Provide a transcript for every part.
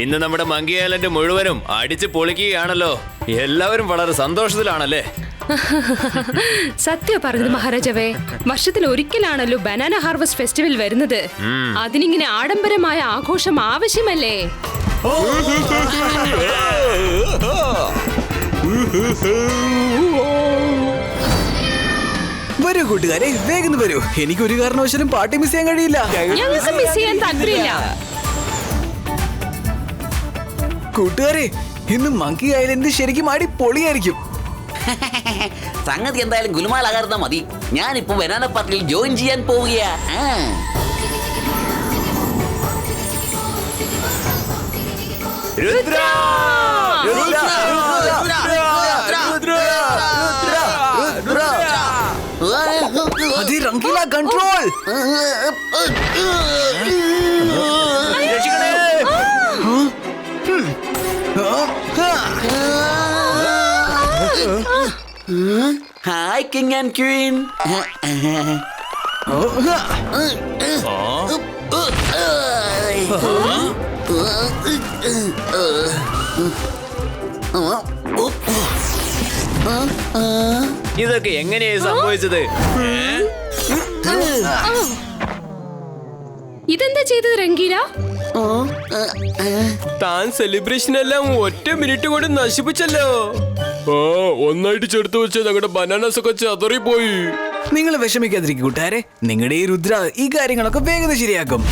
ഇന്ന് നമ്മുടെ monkey island മുഴുവനും അടിച്ച് പൊളിക്കുകയാണല്ലോ. എല്ലാവരും വളരെ സന്തോഷത്തിലാണല്ലേ? സത്യം പറഞ്ഞത് മഹാരാജാവേ, വർഷത്തിൽ ഒരിക്കലാണല്ലോ ബനാന ഹാർവസ്റ്റ് ഫെസ്റ്റിവൽ വരുന്നത്. അതിനിങ്ങനെ ആഡംബരമായ ആഘോഷം ആവശ്യമല്ലേ? വരൂ കൂട്ടുകാരെ, വേഗം വരൂ. എനിക്ക് ഒരു കാരണവശാലും പാർട്ടി മിസ് ചെയ്യാൻ കഴിയില്ല. ഞങ്ങൾക്ക് മിസ് ചെയ്യാൻ താല്പര്യമില്ല. കൂട്ടുകാരെ, ഇന്ന് മങ്കി ഐലൻഡ് ശരിക്കും ആടി പൊളിയായിരിക്കും. സംഗതി എന്തായാലും ഗുലുമാലാകാരുന്ന മതി. ഞാനിപ്പോ ബനാന പാർട്ടിയിൽ ജോയിൻ ചെയ്യാൻ പോവുകയാ. Rangeela control. Hi king and queen. ഇതൊക്കെ എങ്ങനെയാ സംഭവിച്ചത്? ഇതെന്താ ചെയ്തത് രംഗീല? താൻ സെലിബ്രേഷൻ എല്ലാം ഒറ്റ മിനിറ്റ് കൊണ്ട് നശിപ്പിച്ചല്ലോ. ഒന്നായിട്ട് ചേർത്ത് വെച്ച് ഞങ്ങളുടെ ബനാനാസ് ഒക്കെ ചതറിപ്പോയി. നിങ്ങൾ വിഷമിക്കാതിരിക്കും കൂട്ടുകാരെ. നിങ്ങളുടെ ഈ രുദ്ര ഈ കാര്യങ്ങളൊക്കെ വേഗം ശരിയാക്കും.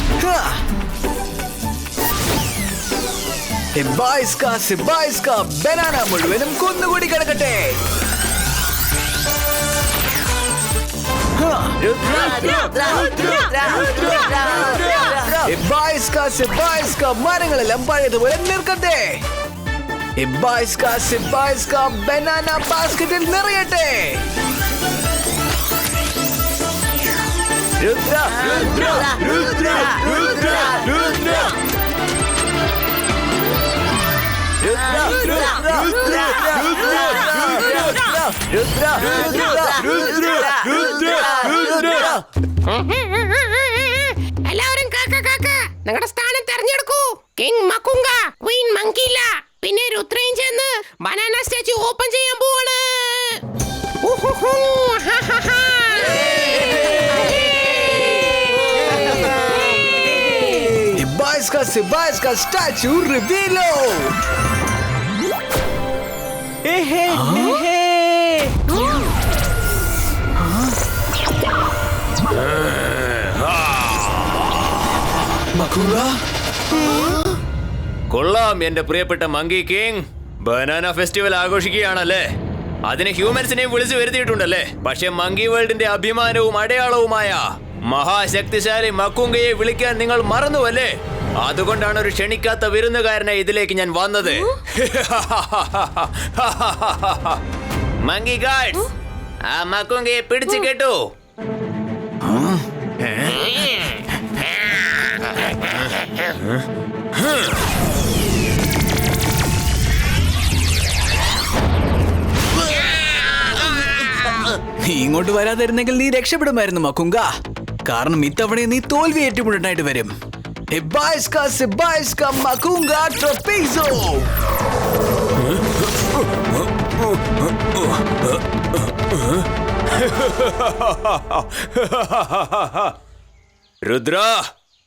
ബനാന മുഴുവനും കുന്നുകൂടി കിടക്കട്ടെ. മരങ്ങളെല്ലാം പഴയതുപോലെ നിൽക്കട്ടെ. ബനാന ബാസ്കറ്റിൽ നിറയട്ടെ. രുദ്ര രുദ്ര രുദ്ര രുദ്ര രുദ്ര എല്ലാവരും നിങ്ങളുടെ സ്ഥാനം തെരഞ്ഞെടുക്കൂ. കിങ് മക്കുങ്ക, ക്വീൻ മങ്കില, പിന്നെ രുദ്രയും ചേർന്ന് ബനാന സ്റ്റാച്ചു ഓപ്പൺ ചെയ്യാൻ പോവാണ്. സ്റ്റാച്ചു റിവീലോ. കൊള്ളാം എന്റെ പ്രിയപ്പെട്ട മങ്കി കിങ്. ബനാന ഫെസ്റ്റിവൽ ആഘോഷിക്കുകയാണല്ലേ? അതിന് ഹ്യൂമൻസിനെയും വിളിച്ചു വരുത്തിയിട്ടുണ്ടല്ലേ? പക്ഷെ മങ്കി വേൾഡിന്റെ അഭിമാനവും അടയാളവുമായ മഹാശക്തിശാലി മക്കുങ്കയെ വിളിക്കാൻ നിങ്ങൾ മറന്നുവല്ലേ? അതുകൊണ്ടാണ് ഒരു ക്ഷണിക്കാത്ത വിരുന്നുകാരനെ ഇതിലേക്ക് ഞാൻ വന്നത്. മങ്കി ഗാർഡ്സ്, ആ മക്കുങ്കയെ പിടിച്ചു കേട്ടു. നീ ഇങ്ങോട്ട് വരാതിരുന്നെങ്കിൽ നീ രക്ഷപ്പെടുമായിരുന്നു മക്കുങ്ക. കാരണം ഇത്തവണ നീ തോൽവി ഏറ്റുമുട്ടായിട്ട് വരും. മക്കുങ്ക ട്രപ്പീസോ. രുദ്ര,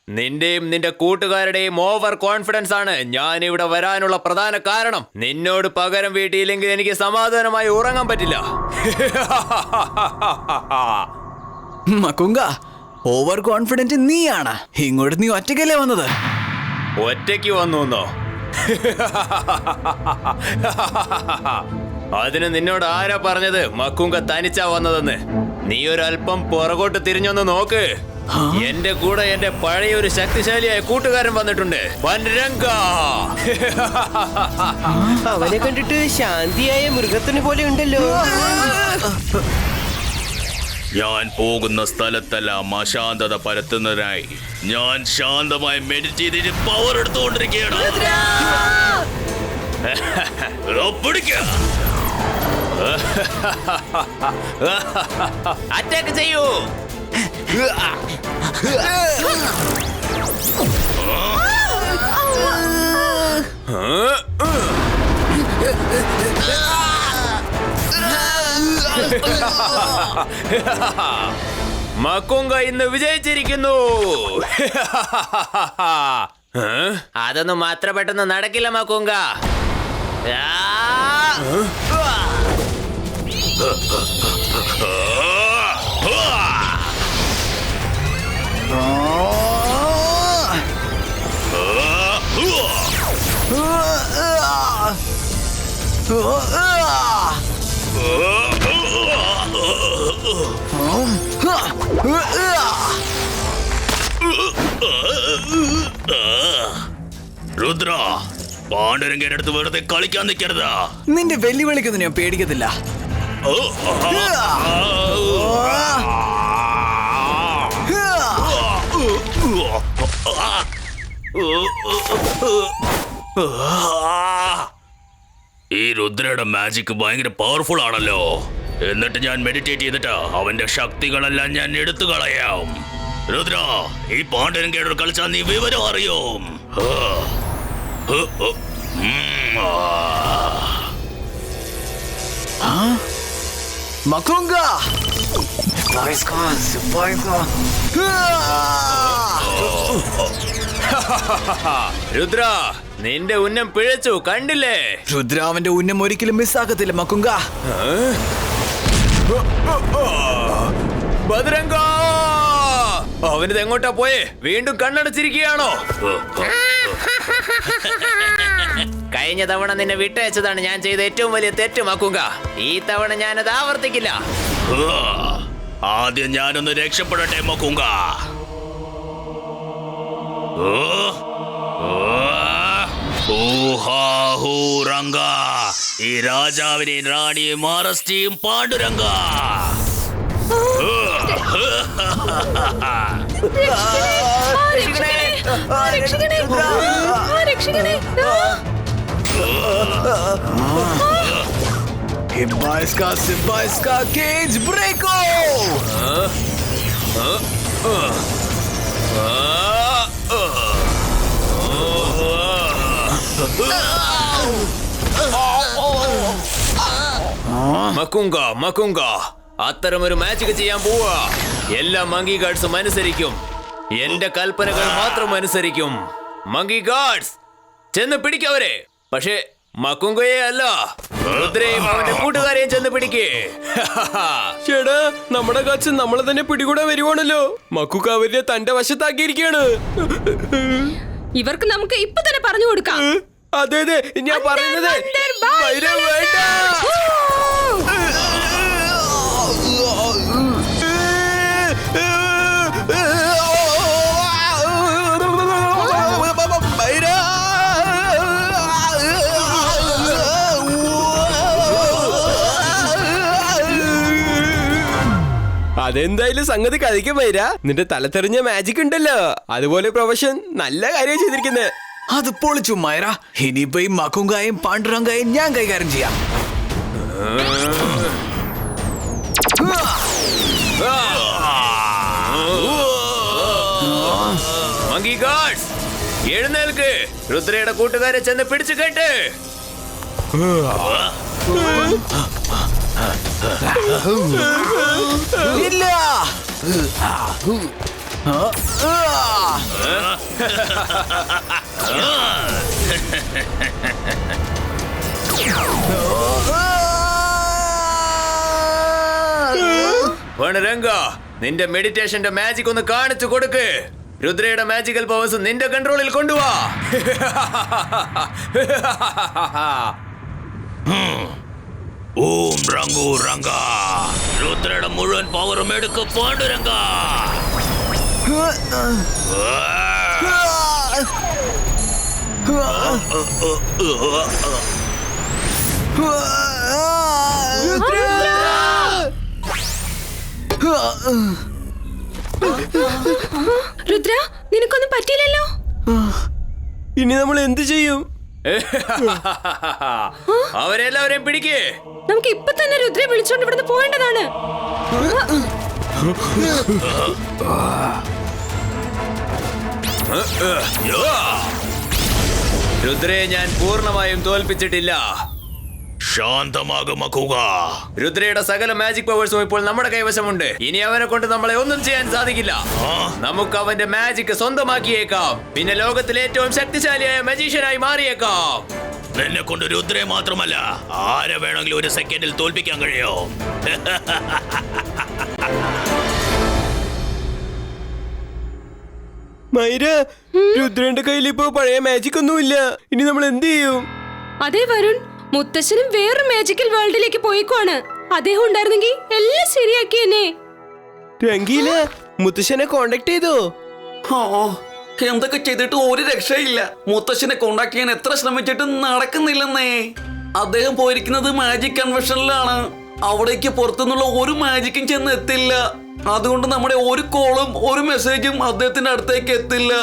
നിന്റെയും നിന്റെ കൂട്ടുകാരുടെയും ഓവർ കോൺഫിഡൻസ് ആണ് ഞാൻ ഇവിടെ വരാനുള്ള പ്രധാന കാരണം. നിന്നോട് പകരം വീട്ടിയില്ലെങ്കിൽ എനിക്ക് സമാധാനമായി ഉറങ്ങാൻ പറ്റില്ല. മക്കുങ്ക, ഓവർ കോൺഫിഡന്റ് നീയാണ്. ഇങ്ങോട്ട് നീ ഒറ്റയ്ക്കല്ലേ വന്നത്? ഒറ്റയ്ക്ക് വന്നു? അതിന് നിന്നോട് ആരാ പറഞ്ഞത് മക്കുങ്ക തനിച്ചാ വന്നതെന്ന്? നീ ഒരല്പം പുറകോട്ട് തിരിഞ്ഞൊന്ന് നോക്ക്. എന്റെ കൂടെ എന്റെ പഴയ ഒരു ശക്തിശാലിയായ കൂട്ടുകാരൻ വന്നിട്ടുണ്ട്, വൻരംഗ. അവനെ കണ്ടിട്ട് ശാന്തിയായ മൃഗത്തിനെ പോലെ ഉണ്ടല്ലോ. ഞാൻ പോകുന്ന സ്ഥലത്തെല്ലാം അശാന്തത പരത്തുന്നതിനായി ഞാൻ ശാന്തമായി മെഡിറ്റേറ്റ് ചെയ്ത് പവർ എടുത്തുകൊണ്ടിരിക്കുകയാണ്. പിടിക്ക. അറ്റാക്ക് ചെയ്യൂ. മക്കുങ്ക ഇന്ന് വിജയിച്ചിരിക്കുന്നു. അതൊന്നും അത്ര പെട്ടെന്ന് നടക്കില്ല മക്കുങ്ക. രുദ്ര, പാണ്ഡുരംഗയുടെ അടുത്ത് വെറുതെ കളിക്കാൻ നിൽക്കരുത്. നിന്റെ വെല്ലുവിളിക്കൊന്നും ഞാൻ പേടിക്കത്തില്ല. ഈ രുദ്രയുടെ മാജിക് ഭയങ്കര പവർഫുൾ ആണല്ലോ. എന്നിട്ട് ഞാൻ മെഡിറ്റേറ്റ് ചെയ്തിട്ട് അവന്റെ ശക്തികളെല്ലാം ഞാൻ എടുത്തു കളയാം. രുദ്ര, ഈ പാണ്ഡുരംഗയുടെ കളിച്ചാൽ നീ വിവരം അറിയും. മക്കുങ്ക രുദ്ര, നിന്റെ ഉന്നം പിഴച്ചു, കണ്ടില്ലേ? രുദ്രാവന്റെ ഉന്നം ഒരിക്കലും മിസ്സാക്കത്തില്ല മക്കുങ്ക. ബദരംഗ, അവനിത് എങ്ങോട്ടാ പോയേ? വീണ്ടും കണ്ണടച്ചിരിക്കുകയാണോ? കഴിഞ്ഞ തവണ നിന്നെ വിട്ടയച്ചതാണ് ഞാൻ ചെയ്ത ഏറ്റവും വലിയ തെറ്റ് മക്കുങ്ക. ഈ തവണ ഞാനത് ആവർത്തിക്കില്ല. ആദ്യം ഞാനൊന്ന് രക്ഷപ്പെടട്ടെ മക്കുങ്ക. രംഗ, ഈ രാജാവിനെയും റാണിയെയും അറസ്റ്റ് ചെയ്യും പാണ്ഡുരംഗ. Hibaiska cage breako! മക്കുങ്ക, മക്കുങ്ക, അത്തരമൊരു മാജിക് ചെയ്യാൻ പോവാ. എല്ലാ മങ്കി ഗാർഡ്സും അനുസരിക്കും. എന്റെ കൽപ്പനകൾ മാത്രം അനുസരിക്കും. മങ്കി ഗാർഡ്സ്, ചെന്ന് പിടിക്കവരെ. പക്ഷേ മക്കുങ്കയെ അല്ല, രുദ്രയും അവന്റെ കൂട്ടുകാരെയും ചെന്ന് പിടിക്കേ. ചേടാ, നമ്മുടെ കാച്ച് നമ്മളെ തന്നെ പിടികൂടാൻ വരുവാണല്ലോ. മക്കുക്ക അവരെ തന്റെ വശത്താക്കിയിരിക്കാണ്. ഇവർക്ക് നമുക്ക് ഇപ്പൊ തന്നെ പറഞ്ഞു കൊടുക്കാം. അതെ അതെ, ഞാൻ പറയുന്നത് വൈരം വേണ്ട. അതെന്തായാലും സംഗതി കഴിക്കാൻ വൈര. നിന്റെ തലത്തെറിഞ്ഞ മാജിക് ഉണ്ടല്ലോ, അതുപോലെ പ്രൊഫഷൻ നല്ല കാര്യം ചെയ്തിരിക്കുന്നത്. അത് പൊളിച്ചു മൈര. ഇനിയിപ്പോ ഈ മക്കുങ്കായും പാണ്ഡുരംഗായും ഞാൻ കൈകാര്യം ചെയ്യാം. Monkey guards, എഴുന്നേൽക്ക്. രുദ്രയുടെ കൂട്ടുകാരെ ചെന്ന് പിടിച്ചു കേട്ട്. ഇല്ല. വണരംഗ, നിന്റെ മെഡിറ്റേഷന്റെ മാജിക് ഒന്ന് കാണിച്ചു കൊടുക്ക്. രുദ്രയുടെ മാജിക്കൽ പവേഴ്സ് നിന്റെ കൺട്രോളിൽ കൊണ്ടുവാ. ഓം രംഗു രംഗ, രുദ്രയുടെ മുഴുവൻ പവറും എടുക്ക് പാണ്ഡുരംഗ. രുദ്ര, നിനക്കൊന്നും പറ്റിയില്ലല്ലോ. ഇനി നമ്മൾ എന്ത് ചെയ്യും? അവരെല്ലാവരെയും പിടിക്കേ. നമുക്ക് ഇപ്പൊ തന്നെ രുദ്രയെ വിളിച്ചോണ്ട് ഇവിടുന്ന് പോകേണ്ടതാണ്. രുദ്രയെ ഞാൻ പൂർണ്ണമായും തോൽപ്പിച്ചിട്ടില്ല. ശാന്തമാകും മക്കുങ്ക. രുദ്രയുടെ സകല മാജിക് പവേഴ്സും ഇപ്പോൾ നമ്മുടെ കൈവശമുണ്ട്. ഇനി അവനെ കൊണ്ട് നമ്മളെ ഒന്നും ചെയ്യാൻ സാധിക്കില്ല. നമുക്ക് അവന്റെ മാജിക് സ്വന്തമാക്കിയേക്കാം. പിന്നെ ലോകത്തിലെ ഏറ്റവും ശക്തിശാലിയായ മജീഷ്യനായി മാറിയേക്കാം. നിന്നെ കൊണ്ട് രുദ്രയെ മാത്രമല്ല ആരെ വേണമെങ്കിലും ഒരു സെക്കൻഡിൽ തോൽപ്പിക്കാൻ കഴിയോ? മൈര, രുദ്രന്റെ കയ്യിൽ ഇപ്പൊ പഴയ മാജിക് ഒന്നുമില്ല. ഇനി നമ്മൾ എന്ത് ചെയ്യും? അതേ വരുൺ, മുത്തശ്ശനും വേറൊരു മാജിക്കൽ വേൾഡിലേക്ക് പോയിക്കോണ്. അദ്ദേഹം ഉണ്ടായിരുന്നെങ്കിൽ എല്ലാം ശരിയാക്കിയെന്നെ. രംഗീല, മുത്തശ്ശനെ കോണ്ടാക്ട് ചെയ്തോ? എന്തൊക്കെ ചെയ്തിട്ട് ഒരു രക്ഷയില്ല. മുത്തശ്ശനെ കോണ്ടാക്ട് ചെയ്യാൻ എത്ര ശ്രമിച്ചിട്ടും നടക്കുന്നില്ലെന്നേ. അദ്ദേഹം പോയിരിക്കുന്നത് മാജിക് കൺവെൻഷനിലാണ്. അവിടേക്ക് പുറത്തുനിന്നുള്ള ഒരു മാജിക്കും ചെന്ന് എത്തില്ല. അതുകൊണ്ട് നമ്മുടെ ഒരു കോളും ഒരു മെസ്സേജും അദ്ദേഹത്തിന്റെ അടുത്തേക്ക് എത്തില്ല.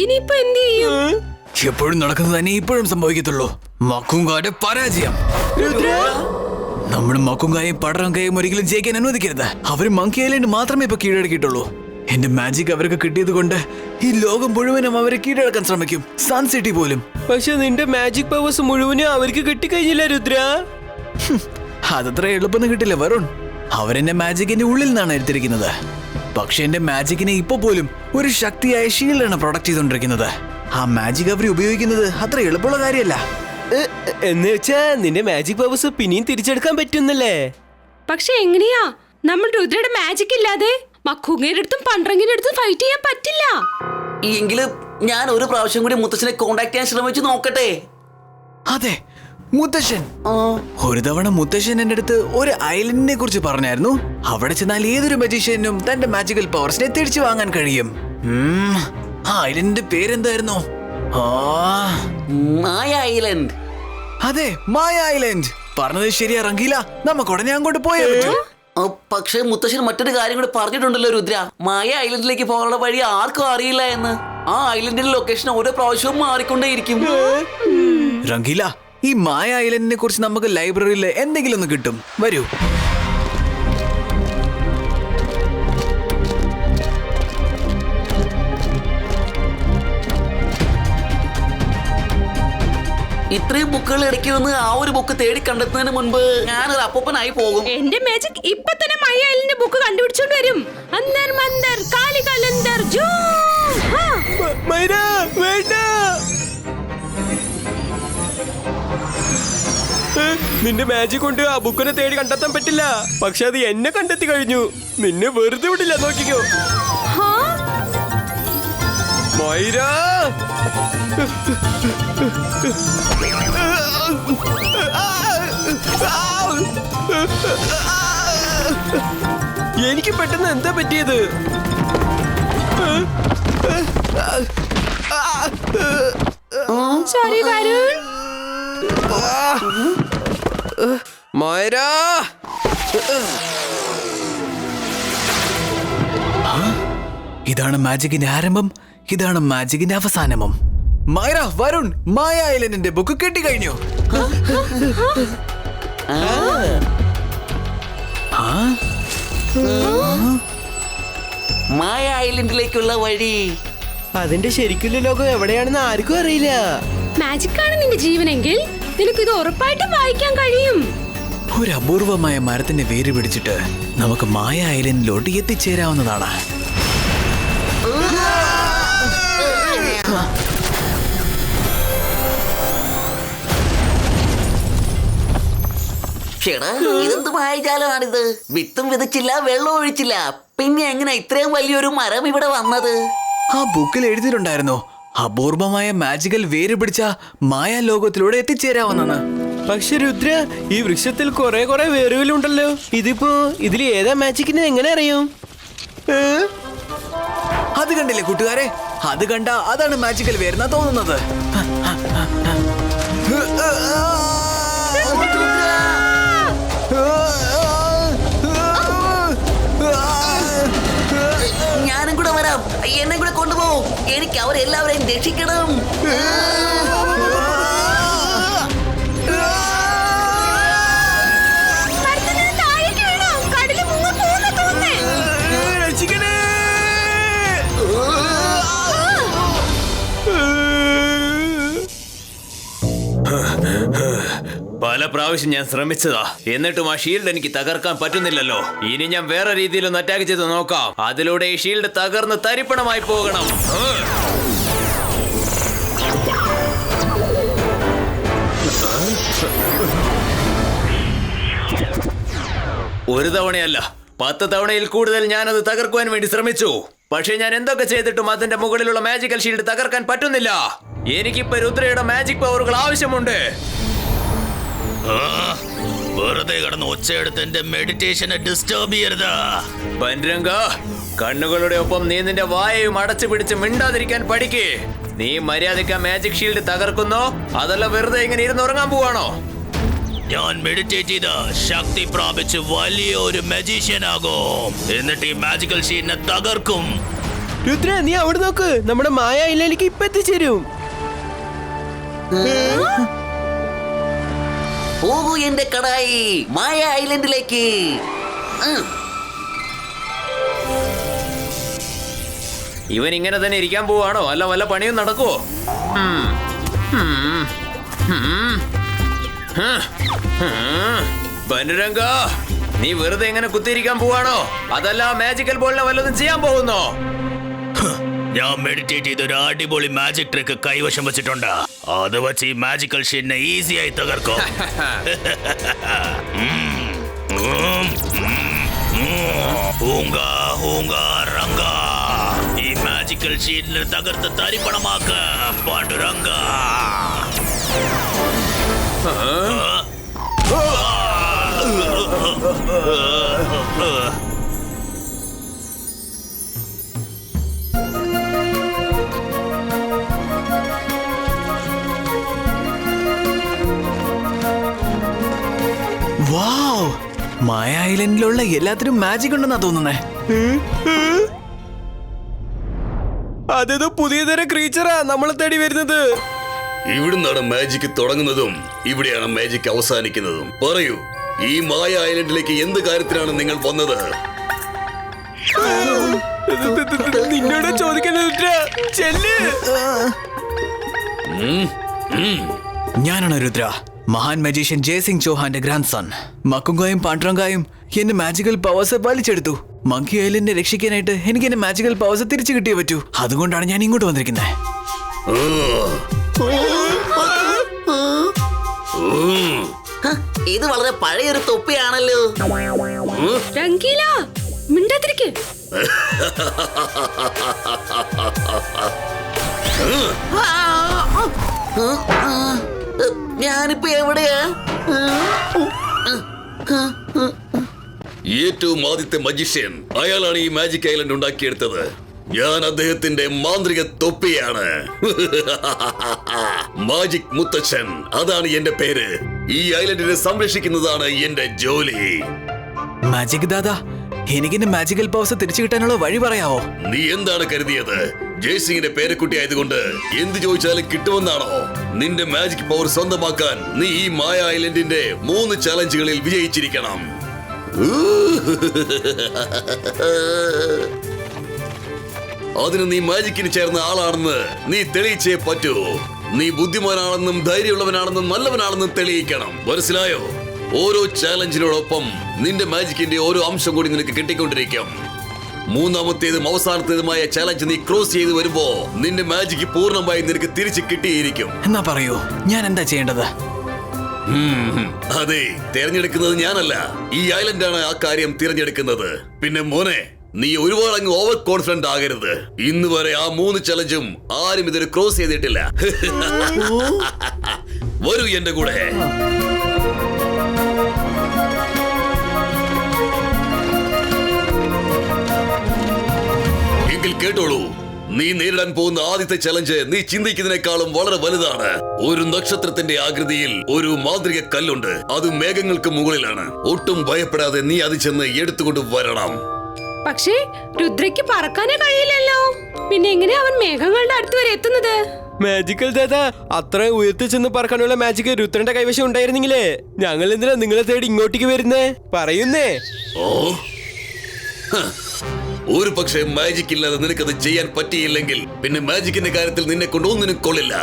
ഇനിയിപ്പോ എന്ത് ചെയ്യും? എപ്പോഴും നടക്കുന്നത് തന്നെ ഇപ്പോഴും സംഭവിക്കത്തുള്ളൂ. മക്കുങ്കാന്റെ പരാജയം. നമ്മുടെ മക്കുങ്കായും പടറങ്കായും ഒരിക്കലും ജയിക്കാൻ അനുവദിക്കരുത്. അവര് മങ്കി ഐലൻഡ് മാത്രമേ ഇപ്പൊ കീഴടക്കിയിട്ടുള്ളൂ. എന്റെ മാജിക് അവർക്ക് കിട്ടിയത് കൊണ്ട് ഈ ലോകം മുഴുവനും അവരെ കീഴടക്കാൻ ശ്രമിക്കും, സൺ സിറ്റി പോലും. പക്ഷെ നിന്റെ മാജിക് പവേഴ്സ് മുഴുവനും അവർക്ക് കിട്ടിക്കഴിഞ്ഞില്ല രുദ്ര. അതത്ര എളുപ്പം കിട്ടില്ല വരുൺ. അവരെന്റെ മാജിക്കിന്റെ ഉള്ളിൽ നിന്നാണ് എടുത്തിരിക്കുന്നത്. പക്ഷെ എന്റെ മാജിക്കിനെ ഇപ്പൊ പോലും ഒരു ശക്തിയായ ഷീൽഡാണ് പ്രൊഡക്ട് ചെയ്തുകൊണ്ടിരിക്കുന്നത്. ആ മാജിക് അവർ ഉപയോഗിക്കുന്നത് അത്ര എളുപ്പമുള്ള കാര്യമല്ല. എന്ന് വെച്ചാ നിന്റെ മാജിക് പവേഴ്സ് പിന്നെയും തിരിച്ചെടുക്കാൻ പറ്റുന്നല്ലേ? പക്ഷെ എങ്ങനെയാ? നമ്മൾ രുദ്രയുടെ മാജിക് ഇല്ലാതെ മക്കുങ്ങയുടെ അടുത്തും പന്ത്രങ്ങിന്റെ അടുത്തും ഫൈറ്റ് ചെയ്യാൻ പറ്റില്ല. എങ്കിലും ഞാൻ ഒരു പ്രാവശ്യം കൂടി മുത്തശ്ശനെ കോണ്ടാക്ട് ചെയ്യാൻ ശ്രമിച്ചു നോക്കട്ടെ. അതെ, മുത്തശ്ശൻ. ഒരു തവണ മുത്തശ്ശൻ എന്റെ അടുത്ത് ഒരു ഐലൻഡിനെ കുറിച്ച് പറഞ്ഞായിരുന്നു. അവിടെ ചെന്നാൽ ഏതൊരു മജീഷ്യനും തന്റെ മാജിക്കൽ പവേഴ്സിനെ തിരിച്ചു വാങ്ങാൻ കഴിയും. ആ ഐലൻഡിന്റെ പേരെന്തായിരുന്നു? മായ ഐലൻഡ്. അതെ, മായ ഐലൻഡ്. പറഞ്ഞത് ശരിയാ റംഗീല. നമുക്ക് ഉടനെ അങ്ങോട്ട് പോയേ പറ്റൂ. പക്ഷേ മുത്തശ്ശൻ മറ്റൊരു കാര്യം കൂടി പറഞ്ഞിട്ടുണ്ടല്ലോ രുദ്ര. മായ ഐലൻഡിലേക്ക് പോകാനുള്ള വഴി ആർക്കും അറിയില്ല എന്ന്. ആ ഐലൻഡിന്റെ ലൊക്കേഷൻ ഓരോ പ്രാവശ്യവും മാറിക്കൊണ്ടേയിരിക്കും. റംഗീല, ഈ മായ ഐലൻഡിനെ കുറിച്ച് നമുക്ക് ലൈബ്രറിയിൽ എന്തെങ്കിലും ഒന്ന് കിട്ടും. വരൂ. ഇത്രയും ബുക്കുകൾ ഇടയ്ക്ക് വന്ന് ആ ഒരു ബുക്ക് തേടി കണ്ടെത്തുന്നതിന് മുൻപ് ഞാനൊരു അപ്പനായി പോകും. എന്റെ മാജിക് ഇപ്പൊ തന്നെ മായ ഐലൻഡിന്റെ ബുക്ക് കണ്ടുപിടിച്ചോണ്ട് വരും. അന്തർ മന്തർ കാലി കലന്തർ ജൂ. മൈര, വേണ്ട. നിന്റെ മാജിക് കൊണ്ട് ആ ബുക്കിനെ തേടി കണ്ടെത്താൻ പറ്റില്ല. പക്ഷെ അത് എന്നെ കണ്ടെത്തി കഴിഞ്ഞു. നിന്നെ വെറുതെ വിടില്ല, നോക്കിക്കോ. മൈര, എനിക്ക് പെട്ടെന്ന് എന്താ പറ്റിയത്? സോറി വരുൺ. മൈര, ഇതാണ് മാജിക്കിന്റെ ആരംഭം, ഇതാണ് മാജിക്കിന്റെ അവസാനവും. മൈര, വരുൺ, മായ ഐലൻഡിന്റെ ബുക്ക് കിട്ടിക്കഴിഞ്ഞു. മായ ഐലൻഡിലേക്കുള്ള വഴി. അതിന്റെ ശരിക്കുള്ള ലോകം എവിടെയാണെന്ന് ആർക്കും അറിയില്ല. മാജിക് ആണ് നിന്റെ ജീവനെങ്കിൽ നിനക്ക് ഇത് ഉറപ്പായിട്ടും വായിക്കാൻ കഴിയും. ഒരു അപൂർവമായ മരത്തിന്റെ വേര് പിടിച്ചിട്ട് നമുക്ക് മായ ഐലൻഡിലോട്ട് എത്തിച്ചേരാവുന്നതാണ്. ഇതെന്ത് മായജാലമാണിത്? വിത്തും വിതച്ചില്ല, വെള്ളം ഒഴിച്ചില്ല, പിന്നെ എങ്ങനെ ഇത്രയും വലിയൊരു മരം ഇവിടെ വന്നത്? ആ ബുക്കിൽ എഴുതിയിട്ടുണ്ടായിരുന്നു അപൂർവമായ മാജിക്കൽ വേര് പിടിച്ച മായ ലോകത്തിലൂടെ എത്തിച്ചേരാവുന്ന. പക്ഷെ രുദ്ര, ഈ വൃക്ഷത്തിൽ കുറെ വേരുകളുണ്ടല്ലോ. ഇതിൽ ഏതാ മാജിക്കിന് എങ്ങനെ അറിയും? അത് കണ്ടില്ലേ കൂട്ടുകാരെ? അത് കണ്ട അതാണ് മാജിക്കൽ വേരെന്നാ തോന്നുന്നത്. ഞാനും കൂടെ വരാം. എന്നെ കൂടെ കൊണ്ടുപോകും. എനിക്ക് അവരെല്ലാവരെയും രക്ഷിക്കണം. പല പ്രാവശ്യം ഞാൻ ശ്രമിച്ചതാ, എന്നിട്ടും ആ ഷീൽഡ് എനിക്ക് തകർക്കാൻ പറ്റുന്നില്ലല്ലോ. ഇനി ഞാൻ വേറെ രീതിയിലൊന്ന് അറ്റാക്ക് ചെയ്ത് നോക്കാം. അതിലൂടെ ഈ ഷീൽഡ് തകർന്ന് തരിപ്പണമായി പോകണം. ഒരു തവണയല്ല, 10 തവണയിൽ കൂടുതൽ ഞാനത് തകർക്കുവാൻ വേണ്ടി ശ്രമിച്ചു. പക്ഷേ ഞാൻ എന്തൊക്കെ ചെയ്തിട്ടും അതിന്റെ മുകളിലുള്ള മാജിക്കൽ ഷീൽഡ് തകർക്കാൻ പറ്റുന്നില്ല. എനിക്കിപ്പോ രുദ്രയുടെ മാജിക് പവറുകൾ ആവശ്യമുണ്ട്. വെറുതെ കിടന്ന് ഒച്ചയെടുത്ത് എന്റെ മെഡിറ്റേഷനെ ഡിസ്റ്റർബ് ചെയ്യരുത്. ബൻരംഗ, കണ്ണുകളുടെ ഒപ്പം നീ നിന്റെ വായയും അടച്ചു പിടിച്ച് മിണ്ടാതിരിക്കാൻ പഠിക്കേ. നീ മര്യാദയ്ക്ക് മാജിക് ഷീൽഡ് തകർക്കുന്നോ അതല്ല വെറുതെ ഇങ്ങനെ ഇരുന്നുറങ്ങാൻ പോവാണോ? ഞാൻ മെഡിറ്റേറ്റ് ചെയ്ത് ശക്തി പ്രാപിച്ച് വലിയ ഒരു മജീഷ്യൻ ആകും. എന്നിട്ട് ഈ മാജിക്കൽ ഷീറ്റിനെ തകർക്കും. രുദ്ര, നീ അവിടെ നോക്ക്, നമ്മുടെ മായ ഐലൻഡിലേക്ക് ഇപ്പൊ എത്തിച്ചേരും. പോകൂ എന്റെ കടായി, മായ ഐലൻഡിലേക്ക്. ഇവൻ ഇങ്ങനെ തന്നെ ഇരിക്കാൻ പോവാണോ അല്ല വല്ല പണിയും നടക്കുവോ? ബനുരംഗ, നീ വെറുതെ ഇങ്ങനെ കുത്തിയിരിക്കാൻ പോവാണോ അതല്ല മാജിക്കൽ ബോളിനെ വല്ലതും ചെയ്യാൻ പോകുന്നോ? ഞാൻ മെഡിറ്റേറ്റ് ചെയ്ത് ഒരു അടിപൊളി മാജിക് ട്രിക്ക് കൈവശം വെച്ചിട്ടുണ്ട്. അത് വെച്ച് ഈ മാജിക്കൽ ഷീറ്റിനെ ഈസിയായി തകർക്കും. ഈ മാജിക്കൽ ഷീറ്റിനെ തകർത്ത് തരിപ്പണമാക്ക പാണ്ഡുരംഗ. വാവ്, മായ ഐലൻഡിലുള്ള എല്ലാത്തിനും മാജിക് ഉണ്ടെന്നാ തോന്നുന്നേ. അതേതോ പുതിയ തരം ക്രീച്ചറാ നമ്മളെ തേടി വരുന്നത്. ഇവിടുന്നാണ് മാജിക് തുടങ്ങുന്നതും ഇവിടെയാണ് മാജിക് അവസാനിക്കുന്നതും. പറയൂ, ഈ മായ ഐലൻഡിലേക്ക് എന്ത് കാര്യത്തിനാണ് നിങ്ങൾ വന്നത്? നിന്നോട് ചോദിക്കുന്നത് ചെല്ല്. ഞാനാണ് രുദ്ര, മഹാൻ മജീഷ്യൻ ജയസിംഗ് ചൗഹാന്റെ ഗ്രാൻഡ് സൺ. മക്കുങ്കായും പാണ്ഡുരംഗായും എന്റെ മാജിക്കൽ പവേഴ്സ് വലിച്ചെടുത്തു. മങ്കി ഐലൻഡിനെ രക്ഷിക്കാനായിട്ട് എനിക്ക് എന്റെ മാജിക്കൽ പവേഴ്സ് തിരിച്ചു കിട്ടിയേ പറ്റൂ. അതുകൊണ്ടാണ് ഞാൻ ഇങ്ങോട്ട് വന്നിരിക്കുന്നത്. ഇത് വളരെ പഴയൊരു തൊപ്പിയാണല്ലോ. രംഗീല, മിണ്ടാതിരിക്ക്. ഞാനിപ്പോ എവിടെയാ? ഏറ്റവും ആദ്യത്തെ മജീഷ്യൻ അയാളാണ് ഈ മാജിക് ഐലൻഡ് ഉണ്ടാക്കിയെടുത്തത്. ഞാൻ അദ്ദേഹത്തിന്റെ മാന്ത്രിക തൊപ്പിയാണ്. മാജിക് മുത്തച്ഛൻ, അതാണ് എന്റെ പേര്. ഈ ഐലൻഡിനെ സംരക്ഷിക്കുന്നതാണ് എന്റെ ജോലി. മാജിക് ദാദാ, എനിക്ക് എന്റെ മാജിക്കൽ പവേഴ്സ് തിരിച്ചു കിട്ടാനുള്ള വഴി പറയാവോ? നീ എന്താണ് കരുതിയത്? ജയ്സിംഗിന്റെ പേരക്കുട്ടി ആയതുകൊണ്ട് എന്ത് ചോദിച്ചാലും കിട്ടുമെന്നാണോ? നിന്റെ മാജിക് പവർ സ്വന്തമാക്കാൻ നീ ഈ മായ ഐലൻഡിന്റെ 3 ചലഞ്ചുകളിൽ വിജയിച്ചിരിക്കണം. അതിന് നീ മാജിക്കിന് ചേർന്ന ആളാണെന്ന് നീ തെളിയിച്ചേ പറ്റൂ. നീ ബുദ്ധിമാനാണെന്നും ധൈര്യമുള്ളവനാണെന്നും നല്ലവനാണെന്നും തെളിയിക്കണം. മനസ്സിലായോ? ഓരോ ചാലഞ്ചിനോടൊപ്പം നിന്റെ മാജിക്കിന്റെ ഓരോ അംശം കൂടി നിനക്ക് കിട്ടിക്കൊണ്ടിരിക്കും. 3ാമത്തേതും അവസാനത്തേതുമായ ചാലഞ്ച് നീ ക്രോസ് ചെയ്ത് വരുമ്പോ നിന്റെ മാജിക് പൂർണ്ണമായി നിനക്ക് തിരിച്ചു കിട്ടിയിരിക്കും. എന്നാ പറയൂ, ഞാൻ എന്താ ചെയ്യേണ്ടത്? അതെ, തിരഞ്ഞെടുക്കുന്നത് ഞാനല്ല, ഈ ഐലൻഡാണ് ആ കാര്യം തിരഞ്ഞെടുക്കുന്നത്. പിന്നെ മോനെ, നീ ഒരുപാട് അങ്ങ് ഓവർ കോൺഫിഡന്റ് ആകരുത്. ഇന്ന് വരെ ആ 3 ചലഞ്ചും ആരും ഇതൊരു ക്രോസ് ചെയ്തിട്ടില്ല. വരൂ എന്റെ കൂടെ. എങ്കിൽ കേട്ടോളൂ, നീ നേരിടാൻ പോകുന്ന ആദ്യത്തെ ചലഞ്ച് നീ ചിന്തിക്കുന്നതിനേക്കാളും വളരെ വലുതാണ്. ഒരു നക്ഷത്രത്തിന്റെ ആകൃതിയിൽ ഒരു മാന്ത്രിക കല്ലുണ്ട്. അത് മേഘങ്ങൾക്ക് മുകളിലാണ്. ഒട്ടും ഭയപ്പെടാതെ നീ അത് ചെന്ന് എടുത്തുകൊണ്ട് വരണം. പക്ഷേ രുദ്രയ്ക്ക് പറക്കാനേ കഴിയില്ലല്ലോ. പിന്നെ എങ്ങനെയാ അവൻ മേഘങ്ങളുടെ അടുത്ത് വരെ എത്തുന്നത്? മാജിക്കൽ ദാദാ, അത്ര ഉയർത്തി ചെന്ന് പറക്കാനുള്ള മാജിക് രുദ്രന്റെ കൈവശം ഉണ്ടായിരുന്നെങ്കിലേ ഞങ്ങൾ എന്തിനാ നിങ്ങളെ തേടി ഇങ്ങോട്ടേക്ക് വരുന്നേ? പറയുന്നേ. ഓ, ഒരു പക്ഷേ മാജിക് ഇല്ലാതെ നിനക്കത് ചെയ്യാൻ പറ്റിയില്ലെങ്കിൽ പിന്നെ മാജിക്കിന്റെ കാര്യത്തിൽ നിന്നെ കൊണ്ട് ഒന്നിനും കൊള്ളില്ല.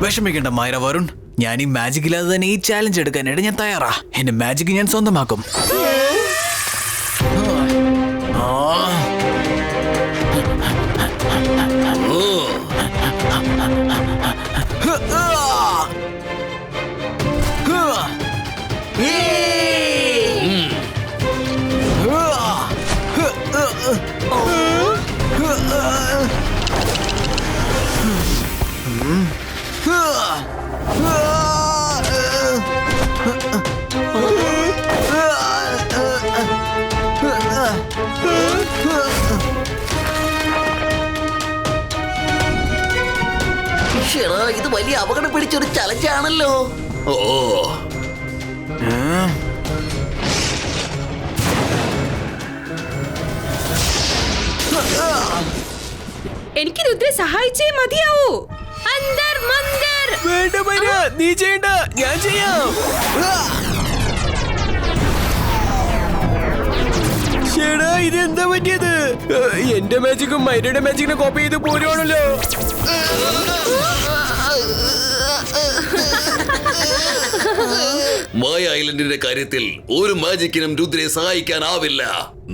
വിഷമിക്കണ്ട മൈര വരുൺ. ഞാൻ ഈ മാജിക് ഇല്ലാതെ തന്നെ ഈ ചാലഞ്ച് എടുക്കാനായിട്ട് ഞാൻ തയ്യാറാ. എന്റെ മാജിക് ഞാൻ സ്വന്തമാക്കും. ഇത് വലിയ അപകടം പിടിച്ചൊരു ചലഞ്ചാണല്ലോ. ഓ എനിക്ക് രുദ്രെ സഹായിച്ചേ മതിയാവൂ. അന്തർ മന്ദർ. വേണ്ട മൈര, നീ ചെയ്യണ്ട, ഞാൻ ചെയ്യാം. ചേടാ, ഇതെന്താ പറ്റിയത്? എന്റെ മാജിക്കും മൈരയുടെ മാജിക്കിനെ കോപ്പി ചെയ്ത് പോരുവാണല്ലോ. മായ ഐലൻഡിന്റെ കാര്യത്തിൽ ഒരു മാജിക്കിനും രുദ്രയെ സഹായിക്കാനാവില്ല.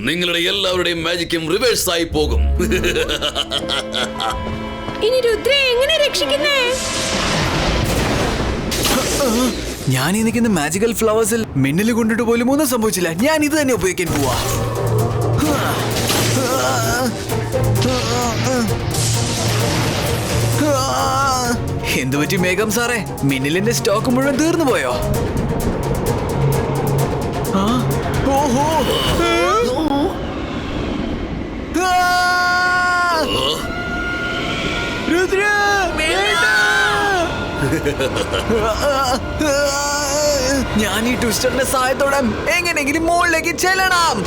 നിങ്ങളുടെ എല്ലാവരുടെയും മാജിക്കും റിവേഴ്സ് ആയി പോകും. ഇനി രുദ്രെ എങ്ങനെ രക്ഷിക്കുന്നേ? ഞാൻ ഈ നിൽക്കുന്ന മാജിക്കൽ ഫ്ലവേഴ്സിൽ മിന്നൽ കൊണ്ടിട്ട് പോലും ഒന്നും സംഭവിച്ചില്ല. ഞാൻ ഇത് തന്നെ ഉപയോഗിക്കാൻ പോവാ. എന്തുപറ്റി മേഘം സാറേ? മിന്നലിന്റെ സ്റ്റോക്ക് മുഴുവൻ തീർന്നു പോയോ? ഓഹോ, രുദ്ര, ഞാൻ ഈ ട്വിസ്റ്ററിന്റെ സഹായത്തോടെ എങ്ങനെയെങ്കിലും മുകളിലേക്ക് ചെല്ലണം.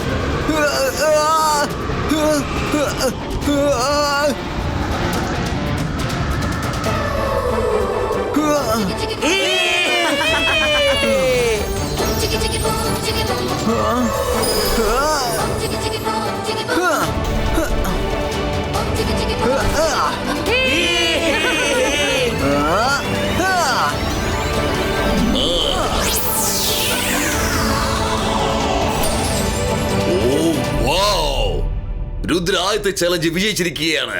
രുദ്ര ആദ്യത്തെ ചലഞ്ച് വിജയിച്ചിരിക്കുകയാണ്.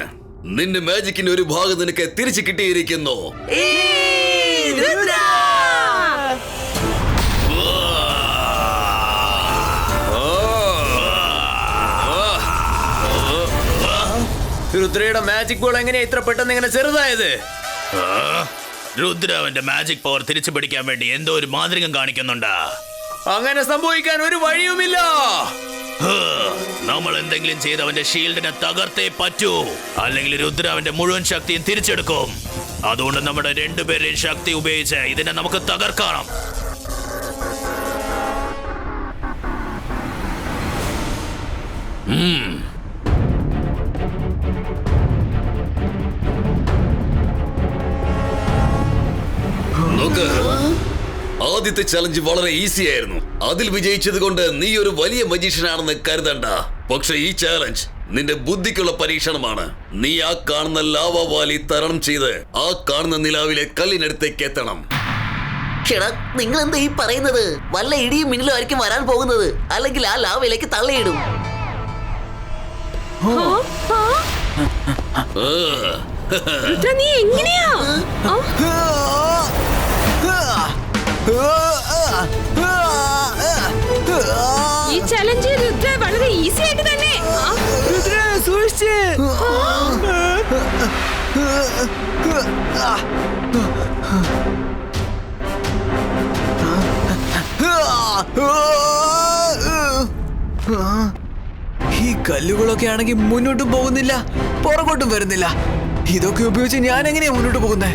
നിന്റെ മാജിക്കിന്റെ ഒരു ഭാഗം നിനക്ക് തിരിച്ചു കിട്ടിയിരിക്കുന്നു. രുദ്രയുടെ മാജിക് ബോൾ എങ്ങനെയാ ഇത്ര പെട്ടെന്ന് ഇങ്ങനെ ചെറുതായത്? രുദ്ര അവന്റെ മാജിക് പവർ തിരിച്ചു പിടിക്കാൻ വേണ്ടി എന്തോ ഒരു മാന്ത്രികം കാണിക്കുന്നുണ്ട്. അങ്ങനെ സംഭവിക്കാൻ ഒരു വഴിയുമില്ല. നമ്മൾ എന്തെങ്കിലും ചെയ്ത് അവന്റെ ഷീൽഡിനെ തകർത്തേ പറ്റൂ, അല്ലെങ്കിൽ രുദ്ര അവന്റെ മുഴുവൻ ശക്തിയും തിരിച്ചെടുക്കും. അതുകൊണ്ട് നമ്മുടെ രണ്ടുപേരുടെയും ശക്തി ഉപയോഗിച്ച് ഇതിനെ നമുക്ക് തകർക്കണം. നോക്ക്, ആദ്യത്തെ ചലഞ്ച് വളരെ ഈസി ആയിരുന്നു. അതിൽ വിജയിച്ചത് കൊണ്ട് നീ ഒരു വലിയ മജീഷ്യൻ ആണെന്ന് കരുതണ്ട. പക്ഷെ ഈ ചാലഞ്ച് നിന്റെ ബുദ്ധിക്കുള്ള പരീക്ഷണമാണ്. നീ ആ കാണുന്ന ലാവ വാലി തരണം ചെയ്ത് ആ കാണുന്ന നിലാവിലെ കല്ലിനടുത്തേക്ക് എത്തണം. ഷെടാ, നിങ്ങൾ എന്താ ഈ പറയുന്നത്? വല്ല ഇടിയും മിന്നലും ആയിരിക്കും വരാൻ പോകുന്നത്, അല്ലെങ്കിൽ ആ ലാവയിലേക്ക് തള്ളിയിടും. രുദ്ര, നീ എങ്ങനെയാ? ഈ ചലഞ്ച് രുദ്ര വളരെ ഈസി ആയിട്ട് തന്നെ. രുദ്ര, സൂക്ഷിച്ച്. ഈ കല്ലുകളൊക്കെ ആണെങ്കിൽ മുന്നോട്ടും പോകുന്നില്ല, പുറകോട്ടും വരുന്നില്ല. ഇതൊക്കെ ഉപയോഗിച്ച് ഞാൻ എങ്ങനെയാ മുന്നോട്ട് പോകുന്നേ?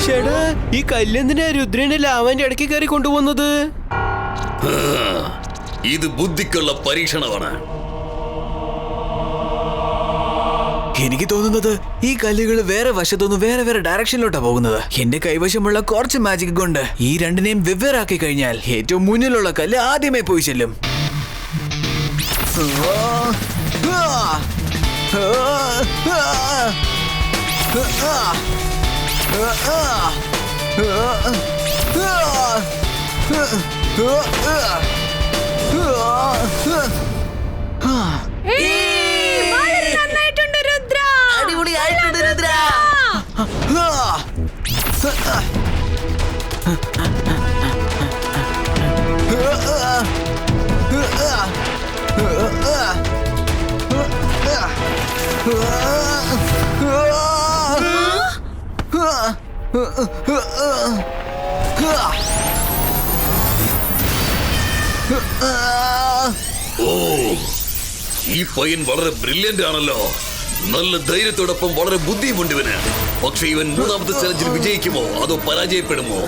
ചേടാ, ഈ കല്ലെന്തിനാ രുദ്രന്റെ ലാവന്റെ ഇടയ്ക്ക് കയറി കൊണ്ടുപോകുന്നത്? ഇത് ബുദ്ധിക്കുള്ള പരീക്ഷണമാണ്. എനിക്ക് തോന്നുന്നത് ഈ കല്ലുകൾ വേറെ വശത്തൊന്നും വേറെ വേറെ ഡയറക്ഷനിലോട്ടാ പോകുന്നത്. എന്റെ കൈവശമുള്ള കുറച്ച് മാജിക് കൊണ്ട് ഈ രണ്ടിനെയും വെവ്വേറാക്കി കഴിഞ്ഞാൽ ഏറ്റവും മുന്നിലുള്ള കല്ല് ആദ്യമേ പോയി ചെല്ലും. വളരെ നന്നായിട്ടുണ്ട് രുദ്ര. അടിപൊളിയായിട്ടുണ്ട് രുദ്ര. ഓ, ഈ പയ്യൻ വളരെ ബ്രില്യന്റ് ആണല്ലോ. നല്ല ധൈര്യത്തോടൊപ്പം വളരെ ബുദ്ധിയുമുണ്ട് ഇവന്. പക്ഷെ ഇവൻ മൂന്നാമത്തെ ചലഞ്ചിൽ വിജയിക്കുമോ അതോ പരാജയപ്പെടുമോ?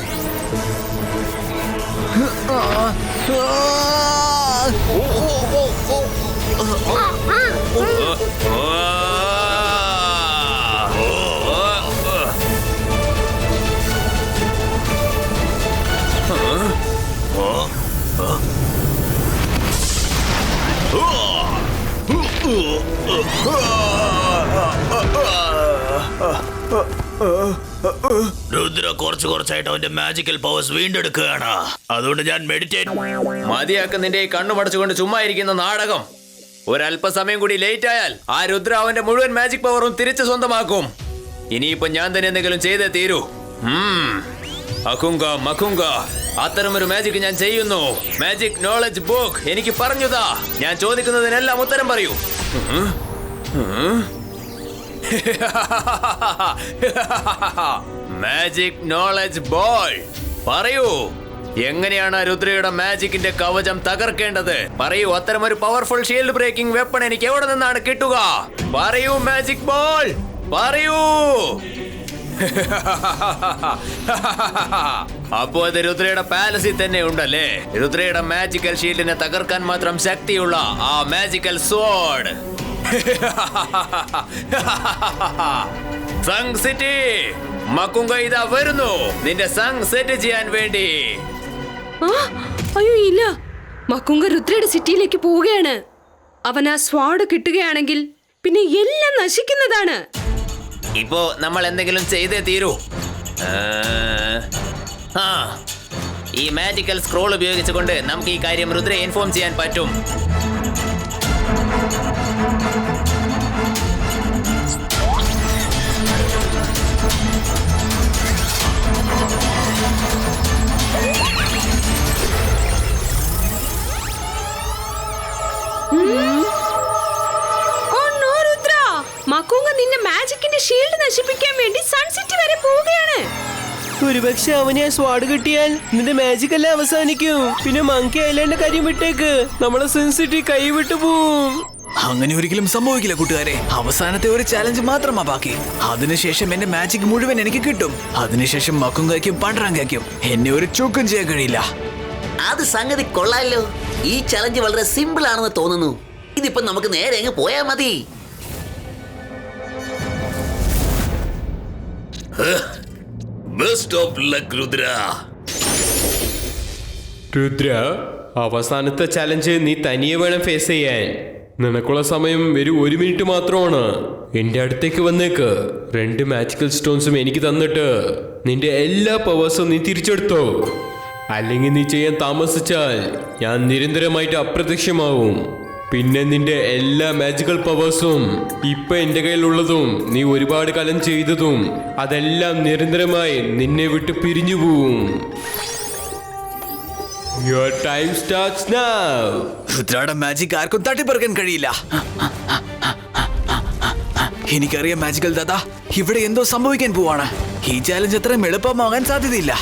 രുദ്ര കുറച്ചായിട്ട് അവന്റെ മാജിക്കൽ പവേഴ്സ് വീണ്ടെടുക്കുകയാണ്. അതുകൊണ്ട് ഞാൻ മെഡിറ്റേറ്റ്. മതിയാക്ക് നിന്റെ ഈ കണ്ണുമടച്ചുകൊണ്ട് ചുമ്മാ ഇരിക്കുന്ന നാടകം. ഒരല്പസമയം കൂടി ലേറ്റ് ആയാൽ ആ രുദ്ര അവന്റെ മുഴുവൻ മാജിക് പവറും തിരിച്ചു സ്വന്തമാക്കും. ഇനിയിപ്പോ ഞാൻ തന്നെ എന്തെങ്കിലും ചെയ്തേ തീരൂ. മക്കുങ്ക, അത്തരമൊരു മാജിക് ഞാൻ ചെയ്യുന്നു. മാജിക് നോളജ് ബുക്ക് എനിക്ക് പറഞ്ഞുതാ. ഞാൻ ചോദിക്കുന്നതിനെല്ലാം ഉത്തരം പറയൂ. മാജിക് നോളജ് ബോൾ പറയൂ. എങ്ങനെയാണ് രുദ്രയുടെ മാജിക്കിന്റെ കവചം തകർക്കേണ്ടത്? പറയൂ. അത്തരമൊരു പവർഫുൾ ഷീൽഡ് ബ്രേക്കിംഗ് വെപ്പൺ എനിക്ക് എവിടെ നിന്നാണ് കിട്ടുക? പറയൂ മാജിക് ബോൾ, പറയൂ. അപ്പോ അത് രുദ്രയുടെ പാലസിൽ തന്നെ ഉണ്ടല്ലേ? രുദ്രയുടെ മാജിക്കൽ ഷീൽഡിനെ തകർക്കാൻ മാത്രം ശക്തിയുള്ള ആ മാജിക്കൽ സോഡ്. സങ് സിറ്റി മക്കുങ്ക ഇതാ വരുന്നു നിന്റെ സങ് സെറ്റ് ചെയ്യാൻ വേണ്ടി. അയ്യോ ഇല്ല, മക്കുങ്ക രുദ്രയുടെ സിറ്റിയിലേക്ക് പോവുകയാണ്. അവൻ ആ സ്വാഡ് കിട്ടുകയാണെങ്കിൽ പിന്നെ എല്ലാം നശിക്കുന്നതാണ്. ഇപ്പോ നമ്മൾ എന്തെങ്കിലും ചെയ്തേ തീരൂ. ഈ മാജിക്കൽ സ്ക്രോൾ ഉപയോഗിച്ചുകൊണ്ട് നമുക്ക് ഈ കാര്യം രുദ്രയെ ഇൻഫോം ചെയ്യാൻ പറ്റും. മക്കുങ്ക നിന്റെ മാജിക്കിന്റെ ഷീൽഡ് നശിപ്പിക്കാൻ വേണ്ടി സൺസിറ്റി വരെ പോവുകയാണ്. ഒരുപക്ഷെ അവനെ ആ സ്വാഡ് കിട്ടിയാൽ നിന്റെ മാജിക് എല്ലാം അവസാനിക്കും. പിന്നെ മങ്കി ഐലൻഡിന്റെ കാര്യം വിട്ടേക്ക്, നമ്മളെ സെൻസിറ്റി കൈവിട്ടു പോവും. അങ്ങനെ ഒരിക്കലും സംഭവിക്കില്ല കൂട്ടുകാരെ. അവസാനത്തെ ഒരു ചാലഞ്ച് മാത്രമാ ബാക്കി. അതിനുശേഷം എന്റെ മാജിക് മുഴുവൻ എനിക്ക് കിട്ടും. അതിനുശേഷം മക്കുങ്കയ്ക്കും പണ്ടറാങ്കയ്ക്കും എന്നെ ഒരു ചൂക്കും ചെയ്യാൻ കഴിയില്ല. അത് സംഗതി കൊള്ളാലോ. ഈ ചലഞ്ച് വളരെ സിമ്പിൾ ആണെന്ന് തോന്നുന്നു. ഇതിപ്പോ നമുക്ക് നേരെ അങ്ങ് പോയാ മതി. Best of luck Rudra. Rudra, അവസാനത്തെ ചലഞ്ച് നീ തനിയെ വേണം ഫേസ് ചെയ്യാൻ. നിനക്കുള്ള സമയം ഒരു മിനിറ്റ് മാത്രമാണ്. എന്റെ അടുത്തേക്ക് വന്നേക്ക്. 2 മാജിക്കൽ സ്റ്റോൺസും എനിക്ക് തന്നിട്ട് നിന്റെ എല്ലാ പവേഴ്സും നീ തിരിച്ചെടുത്തോ. അല്ലെങ്കിൽ നീ ചെയ്യാൻ താമസിച്ചാൽ ഞാൻ നിരന്തരമായിട്ട് അപ്രത്യക്ഷമാവും. പിന്നെ നിന്റെ എല്ലാ മാജിക്കൽ പവേഴ്സും ഇപ്പൊ എന്റെ കയ്യിലുള്ളതും നീ ഒരുപാട് കാലം ചെയ്തതും അതെല്ലാം നിരന്തരമായി നിന്നെ വിട്ട് പിരിഞ്ഞു പോവും. Your time starts now. രുദ്രയുടെ മാജിക് ആർക്കും തട്ടിപ്പറിക്കാൻ കഴിയില്ല. എനിക്കറിയാം മാജിക്കൽ ദാദാ, ഇവിടെ എന്തോ സംഭവിക്കാൻ പോവാണ്. ഈ ചാലഞ്ച് അത്രയും എളുപ്പമാകാൻ സാധ്യതയില്ല.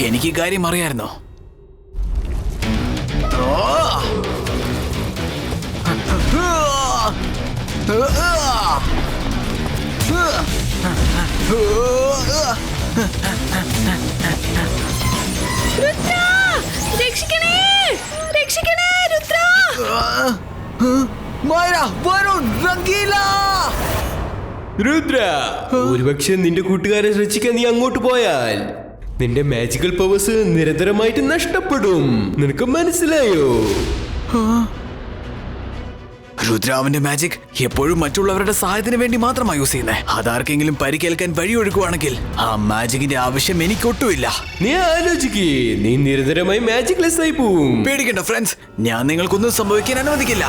എനിക്ക് ഈ കാര്യം അറിയായിരുന്നോ? രുദ്ര, ഒരുപക്ഷെ നിന്റെ കൂട്ടുകാരെ രക്ഷിക്കാൻ നീ അങ്ങോട്ട് പോയാൽ നിന്റെ മാജിക്കൽ പവേഴ്സ് നിരന്തരമായിട്ട് നഷ്ടപ്പെടും. നിനക്ക് മനസ്സിലായോ? രുദ്രാവിന്റെ മാജിക് എപ്പോഴും മറ്റുള്ളവരുടെ സഹായത്തിന് വേണ്ടി മാത്രമാണ് യൂസ് ചെയ്യുന്നത്. അതാർക്കെങ്കിലും പരിക്കേൽക്കാൻ വഴിയൊഴുക്കുവാണെങ്കിൽ ആ മാജിക്കിന്റെ ആവശ്യം എനിക്കൊട്ടുമില്ല. നീ ആലോചിക്കേ, നീ നിരന്തരമായി മാജിക് ലെസ് ആയി പോവും. പേടിക്കണ്ട ഫ്രണ്ട്സ്, ഞാൻ നിങ്ങൾക്കൊന്നും സംഭവിക്കാൻ അനുവദിക്കില്ല.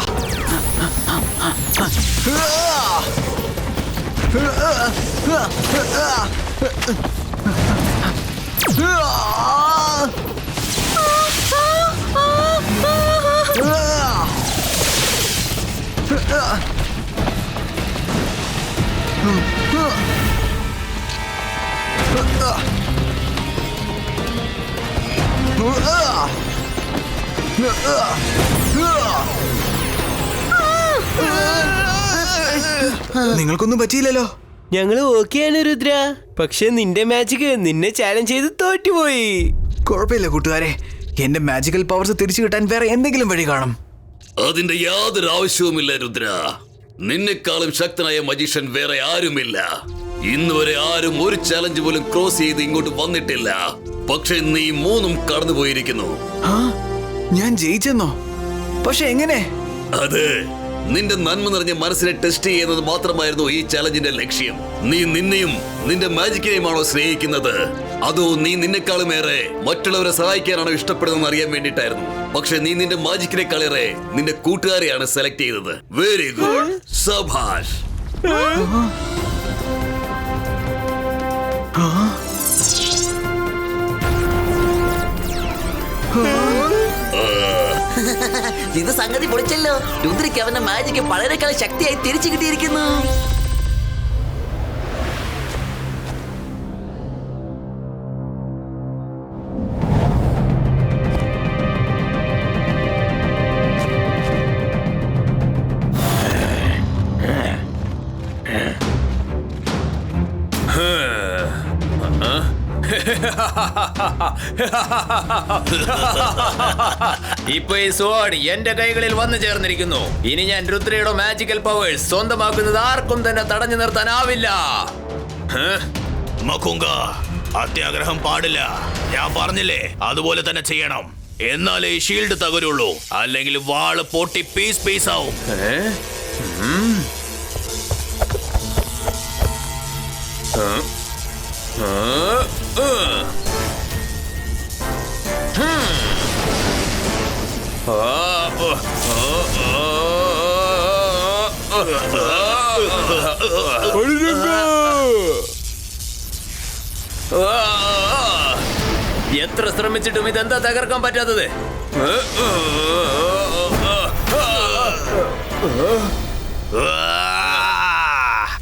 നിങ്ങൾക്കൊന്നും പറ്റിയില്ലല്ലോ. ഞങ്ങള് ഓക്കെയാണ് രുദ്ര, പക്ഷെ നിന്റെ മാജിക് നിന്നെ ചാലഞ്ച് ചെയ്ത് തോറ്റുപോയി. കുഴപ്പമില്ല കൂട്ടുകാരെ, എന്റെ മാജിക്കൽ പവേഴ്സ് തിരിച്ചു കിട്ടാൻ വേറെ എന്തെങ്കിലും വഴി കാണും. അതിന്റെ യാതൊരു ആവശ്യവുമില്ല രുദ്ര. നിന്നെക്കാളും ശക്തനായ മജീഷ്യൻ വേറെ ആരുമില്ല. ഇന്ന് വരെ ആരും ഒരു ചാലഞ്ച് പോലും ക്രോസ് ചെയ്ത് ഇങ്ങോട്ട് വന്നിട്ടില്ല. പക്ഷെ നീ 3 കടന്നുപോയിരിക്കുന്നു. ഞാൻ ജയിച്ചെന്നോ? പക്ഷെ എങ്ങനെ? അത് നിന്റെ നന്മ നിറഞ്ഞ മനസ്സിനെ ടെസ്റ്റ് ചെയ്യുന്നത് മാത്രമായിരുന്നു ഈ ചാലഞ്ചിന്റെ ലക്ഷ്യം. നീ നിന്നെയും നിന്റെ മാജിക്കിനെയുമാണോ സ്നേഹിക്കുന്നത്, അതോ നീ നിന്നെക്കാളുമേറെ മറ്റുള്ളവരെ സഹായിക്കാനാണോ ഇഷ്ടപ്പെടുന്നതെന്ന് അറിയാൻ വേണ്ടിയിട്ടായിരുന്നു. പക്ഷെ നീ നിന്റെ മാജിക്കിനെക്കാളേറെ നിന്റെ കൂട്ടുകാരെയാണ് സെലക്ട് ചെയ്തത്. വെരി ഗുഡ്, സഭാഷ്. ഇത് സംഗതി പൊളിച്ചല്ലോ. രുദ്രയ്ക്ക് അവന്റെ മാജിക്ക് പഴയക്കാൾ ശക്തിയായി തിരിച്ചു കിട്ടിയിരിക്കുന്നു. ഇപ്പൊ ഈ സ്വാഡ് എന്റെ കൈകളിൽ വന്നു ചേർന്നിരിക്കുന്നു. ഇനി ഞാൻ രുദ്രയുടെ മാജിക്കൽ പവേഴ്സ് സ്വന്തമാക്കുന്നത് ആർക്കും തന്നെ തടഞ്ഞു നിർത്താനാവില്ല. മക്കുങ്ക, അത്യാഗ്രഹം പാടില്ല. ഞാൻ പറഞ്ഞില്ലേ, അതുപോലെ തന്നെ ചെയ്യണം. എന്നാലേ ഈ ഷീൽഡ് തകരുള്ളൂ, അല്ലെങ്കിൽ വാള് പൊട്ടി പീസ് പീസ് ആവും. എത്ര ശ്രമിച്ചിട്ടും ഇതെന്താ തകർക്കാൻ പറ്റാത്തത്?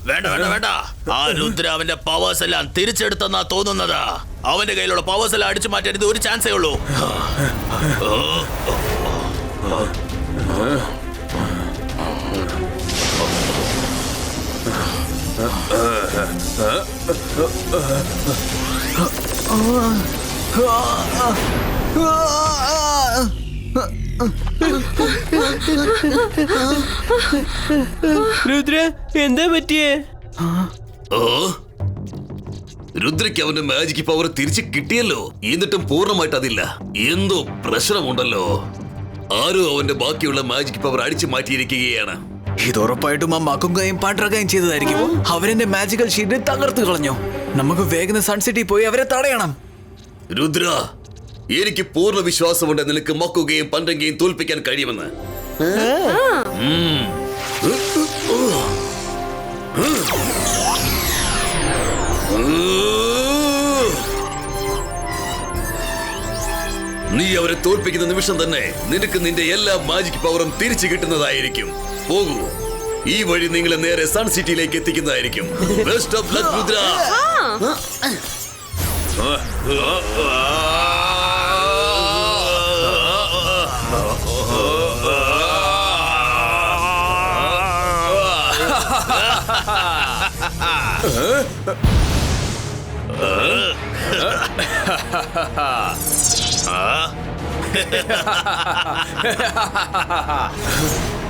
വേണ്ട വേണ്ട വേണ്ട. ആ രുദ്ര അവന്റെ പവേഴ്സ് എല്ലാം തിരിച്ചെടുത്തെന്നാ തോന്നുന്നത്. അവന്റെ കയ്യിലുള്ള പവേഴ്സ് എല്ലാം അടിച്ചു മാറ്റാൻ ഇത് ഒരു ചാൻസേ ഉള്ളൂ. രുദ്ര, എന്താ പറ്റിയേ? രുദ്രയ്ക്ക് അവന്റെ മാജിക് പവർ തിരിച്ചു കിട്ടിയല്ലോ. എന്നിട്ടും പൂർണ്ണമായിട്ട് അതില്ല. എന്തോ പ്രശ്നമുണ്ടല്ലോ. ആരോ അവന്റെ ബാക്കിയുള്ള മാജിക് പവർ അടിച്ചു മാറ്റിയിരിക്കുകയാണ്. ഇത് ഉറപ്പായിട്ടും ആ മക്കുങ്കയും പാണ്ഡ്രകയും ചെയ്തതായിരിക്കും. അവരെന്റെ മാജിക്കൽ ഷീറ്റ് തകർത്ത് കളഞ്ഞു. നമുക്ക് വേഗം സൺസിറ്റി പോയി അവരെ തടയണം. രുദ്ര, എനിക്ക് പൂർണ്ണ വിശ്വാസമുണ്ട് നിനക്ക് മക്കുകയും പണ്ഡ്രകയും തോൽപ്പിക്കാൻ കഴിയുമെന്ന്. നീ അവരെ തോൽപ്പിക്കുന്ന നിമിഷം തന്നെ നിനക്ക് നിന്റെ എല്ലാ മാജിക് പവറും തിരിച്ചു കിട്ടുന്നതായിരിക്കും. പോകൂ, ഈ വഴി നിങ്ങളെ നേരെ സൺ സിറ്റിയിലേക്ക് എത്തിക്കുന്നതായിരിക്കും. Best of luck Rudra.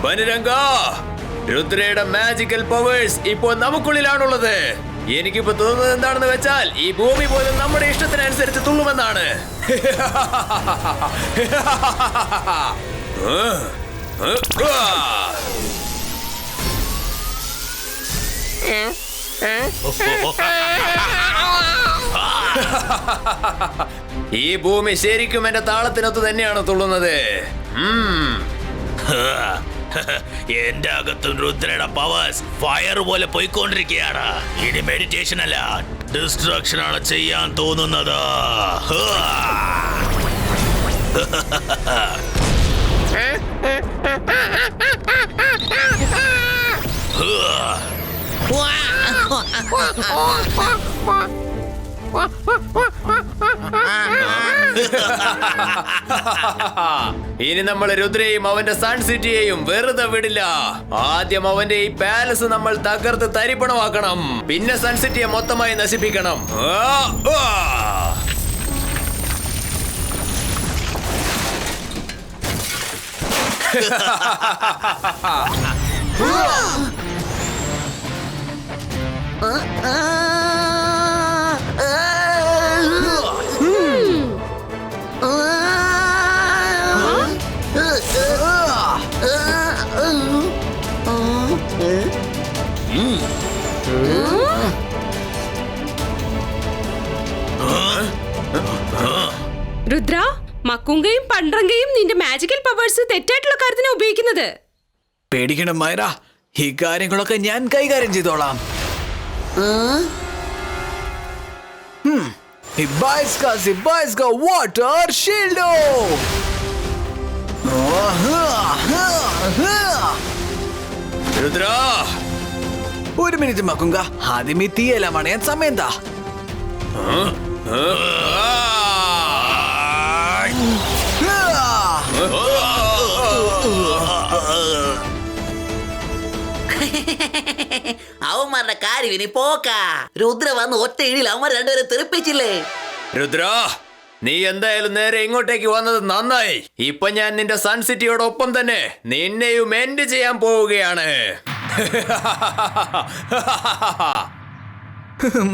Banuranga, രുദ്രയുടെ മാജിക്കൽ പവേഴ്സ് ഇപ്പോ നമുക്കുള്ളിലാണുള്ളത്. എനിക്കിപ്പോ തോന്നുന്നത് എന്താണെന്ന് വെച്ചാൽ ഈ ഭൂമി പോലും നമ്മുടെ ഇഷ്ടത്തിനനുസരിച്ച് തുള്ളുമെന്നാണ്. ഈ ഭൂമി ശരിക്കും എന്റെ താളത്തിനൊത്ത് തന്നെയാണ് തുള്ളുന്നത്. എന്റെ അകത്തും രുദ്രയുടെ പവേഴ്സ് ഫയർ പോലെ പോയിക്കൊണ്ടിരിക്കുകയാണ്. ഇനി മെഡിറ്റേഷൻ അല്ല, ഡിസ്ട്രക്ഷൻ ആണ് ചെയ്യാൻ തോന്നുന്നത്. ഇനി നമ്മൾ രുദ്രയെയും അവന്റെ സൺ സിറ്റിയെയും വെറുതെ വിടില്ല. ആദ്യം അവന്റെ ഈ പാലസ് നമ്മൾ തകർത്ത് തരിപ്പണമാക്കണം, പിന്നെ സൺ സിറ്റിയെ മൊത്തമായി നശിപ്പിക്കണം. രുദ്ര, മക്കുങ്കയും പണ്ട്രങ്കയും നിന്റെ മാജിക്കൽ പവേഴ്സ് തെറ്റായിട്ടുള്ള കാര്യത്തിന് ഉപയോഗിക്കുന്നത്. പേടിക്കണം മൈറ, ഈ കാര്യങ്ങളൊക്കെ ഞാൻ കൈകാര്യം ചെയ്തോളാം. Hibaiska water shieldo. രുദ്ര, ഒരു മിനിറ്റ് മക്കുങ്ക, ആദ്യം ഈ തീയെല്ലാം അണയാൻ സമയം താ. അവന്മാരുടെ കാര്യം ഇനി പോക്കാ. രുദ്ര വന്ന് ഒറ്റ ഇടിയിൽ അവന്മാർ രണ്ടുപേരെ തെറിപ്പിച്ചില്ലേ. രുദ്ര, നീ എന്തായാലും നേരെ ഇങ്ങോട്ടേക്ക് വന്നത് നന്നായി. ഇപ്പൊ ഞാൻ നിന്റെ സൺ സിറ്റിയോടൊപ്പം തന്നെ നിന്നെയും എൻഡ് ചെയ്യാൻ പോവുകയാണ്.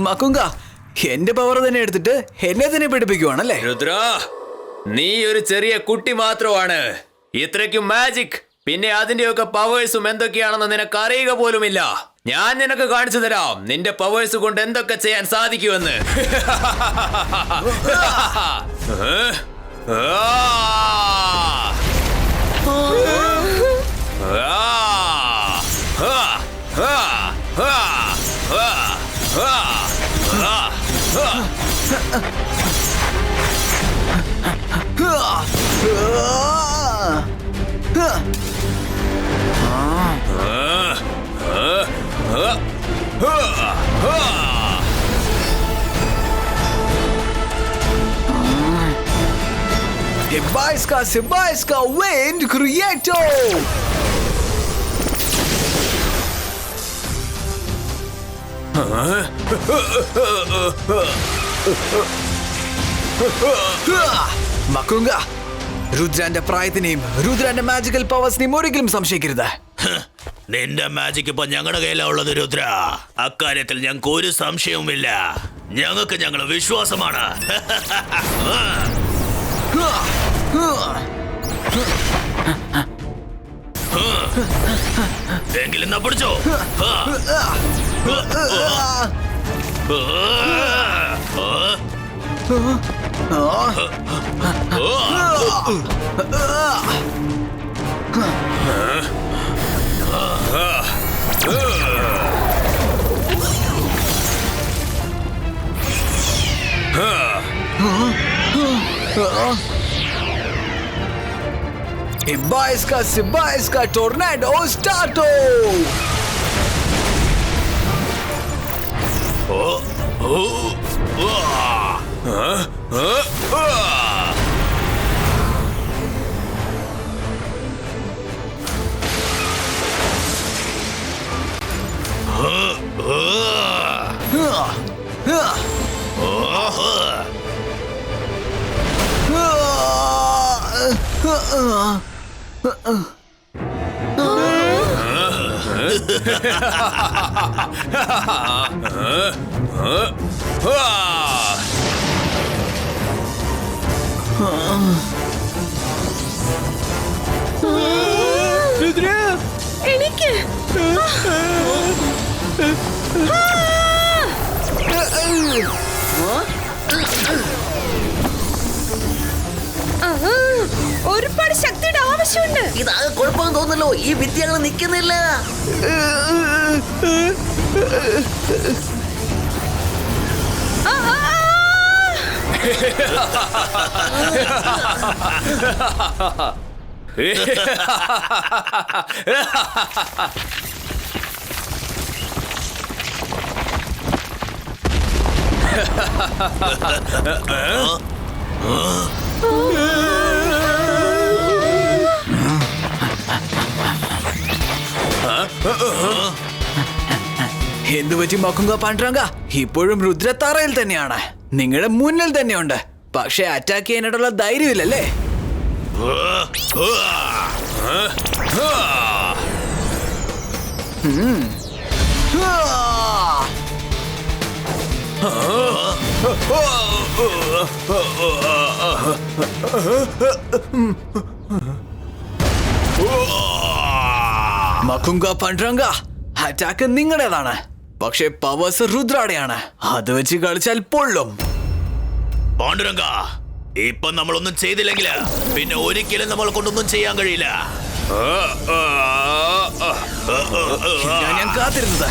മക്കുങ്ക, എന്റെ പവർ തന്നെ എടുത്തിട്ട് എന്നെ തന്നെ പഠിപ്പിക്കുവാണല്ലേ? രുദ്ര, നീ ഒരു ചെറിയ കുട്ടി മാത്രമാണ്. ഇത്രയ്ക്കും മാജിക് പിന്നെ അതിന്റെയൊക്കെ പവേഴ്സും എന്തൊക്കെയാണെന്ന് നിനക്ക് അറിയുക പോലുമില്ല. ഞാൻ നിനക്ക് കാണിച്ചു തരാം നിന്റെ പവേഴ്സ് കൊണ്ട് എന്തൊക്കെ ചെയ്യാൻ സാധിക്കുമെന്ന്. Hibaiska wind creator. മക്കുങ്ക, രുദ്രന്റെ പ്രായത്തിനെയും രുദ്രന്റെ മാജിക്കൽ പവേഴ്സിനെയും ഒരിക്കലും സംശയിക്കരുത്. നിന്റെ മാജിക് ഇപ്പൊ ഞങ്ങളുടെ കയ്യിലാണ് ഉള്ളത് രുദ്ര. അക്കാര്യത്തിൽ ഞങ്ങൾക്ക് ഒരു സംശയവുമില്ല. ഞങ്ങൾക്ക് ഞങ്ങളുടെ വിശ്വാസമാണ്. എങ്കിലും എന്നാ പിടിച്ചോ. Hibaiska tornado starto. എനിക്ക് ഒരുപാട് ശക്തിയുടെ ആവശ്യമുണ്ട്. ഇതാകെ കുഴപ്പം തോന്നല്ലോ. ഈ വിദ്യകൾ നിൽക്കുന്നില്ല. എന്തുപറ്റി മക്കുങ്ക പാണ്ഡ്രങ്ക? ഇപ്പോഴും രുദ്ര തറയിൽ തന്നെയാണ്, നിങ്ങളുടെ മുന്നിൽ തന്നെയുണ്ട്. പക്ഷെ അറ്റാക്ക് ചെയ്യാനായിട്ടുള്ള ധൈര്യമില്ലല്ലേ? മക്കുങ്ക പാണ്ഡ്രങ്ക, അറ്റാക്ക് നിങ്ങളുടേതാണ്, പക്ഷെ പവേഴ്സ് രുദ്രയുടെയാണ്. അത് വെച്ച് കളിച്ചാൽ പൊള്ളും. പാണ്ഡുരംഗ, ഇപ്പൊ നമ്മളൊന്നും ചെയ്തില്ലെങ്കിൽ പിന്നെ ഒരിക്കലും നമ്മൾ കൊണ്ടൊന്നും ചെയ്യാൻ കഴിയില്ല. ഞാൻ കാത്തിരുന്നത്.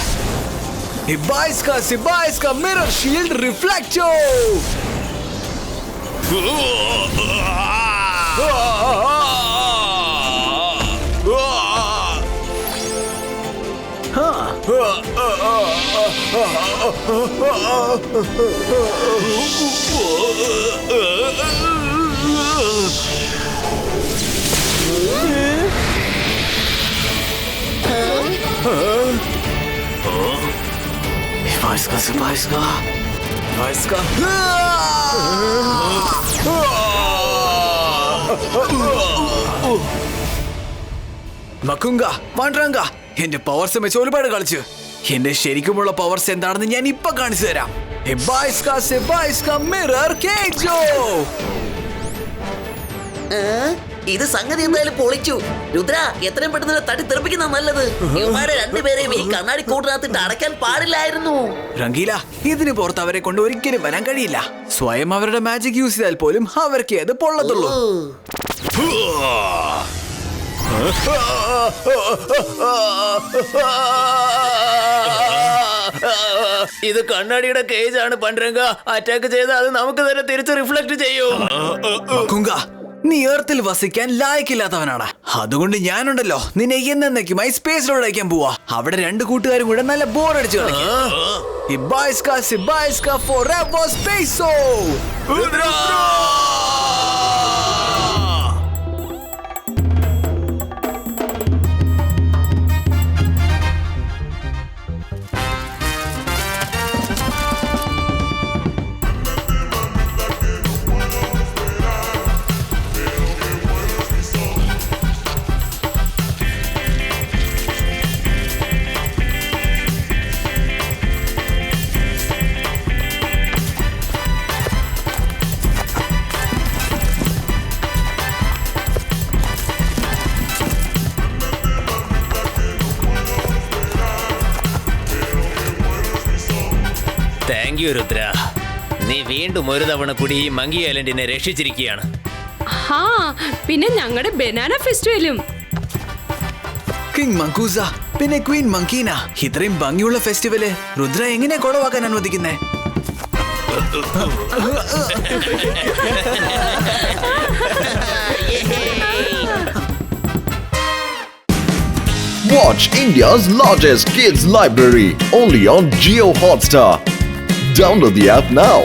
സിബായ്സ്ക മിറർ ഷീൽഡ് റിഫ്ലക്റ്റോ. മക്കുങ്ക പാണ്ഡ്രങ്ക, എന്റെ പവർസ് വെച്ച് ഒരുപാട് കളിച്ചു. എന്റെ ശരിക്കുമുള്ള പവർസ് എന്താണെന്ന് ഞാൻ ഇപ്പൊ കാണിച്ചു തരാം. മിറർ കേജോ. ഇത് സംഗതി എന്തായാലും പൊളിച്ചു. രുദ്ര, എത്രയും പെട്ടെന്ന് തട്ടി തെറിപ്പിക്കുന്ന നല്ലത്. ഇവന്മാരെ രണ്ടുപേരെയും ഈ കണ്ണാടി കൂട്ടിനകത്തിട്ട് അടയ്ക്കാൻ പാടില്ലായിരുന്നു. രംഗീല, ഇതിന് പുറത്ത് അവരെ കൊണ്ട് ഒരിക്കലും വരാൻ കഴിയില്ല. സ്വയം അവരുടെ മാജിക് യൂസ് ചെയ്താൽ പോലും അവർക്ക് അത് പൊള്ളത്തുള്ളൂ. ഇത് കണ്ണാടിയുടെ കേജ് ആണ് പാണ്ഡ്രങ്ക. അറ്റാക്ക് ചെയ്താൽ അത് നമുക്ക് തന്നെ തിരിച്ച് റിഫ്ലക്ട് ചെയ്യും. മക്കുങ്ക, നീ എർത്തിൽ വസിക്കാൻ ലായക്കില്ലാത്തവനാണ്. അതുകൊണ്ട് ഞാനുണ്ടല്ലോ നിന്നെ എന്നേക്കുമായി സ്പേസിലോട് അയക്കാൻ പോവാ. അവിടെ രണ്ട് കൂട്ടുകാരും കൂടെ നല്ല ബോറടിച്ചു കളിക്കും. Thank you Rudra. നീ വീണ്ടും ഒരു തവണ കൂടി ഈ മങ്കി ഐലൻഡിനെ രക്ഷിച്ചിരിക്കുകയാണ്. പിന്നെ ഞങ്ങളുടെ ബനാന ഫെസ്റ്റിവലും. കിങ് മങ്കൂസ പിന്നെ ക്വീൻ മങ്കീന, ഇത്രയും ഭംഗിയുള്ള ഫെസ്റ്റിവല് രുദ്ര എങ്ങനെ കുളവാക്കാൻ അനുവദിക്കുന്നേ? Watch India's largest kids library only on Jio Hotstar. Download the app now.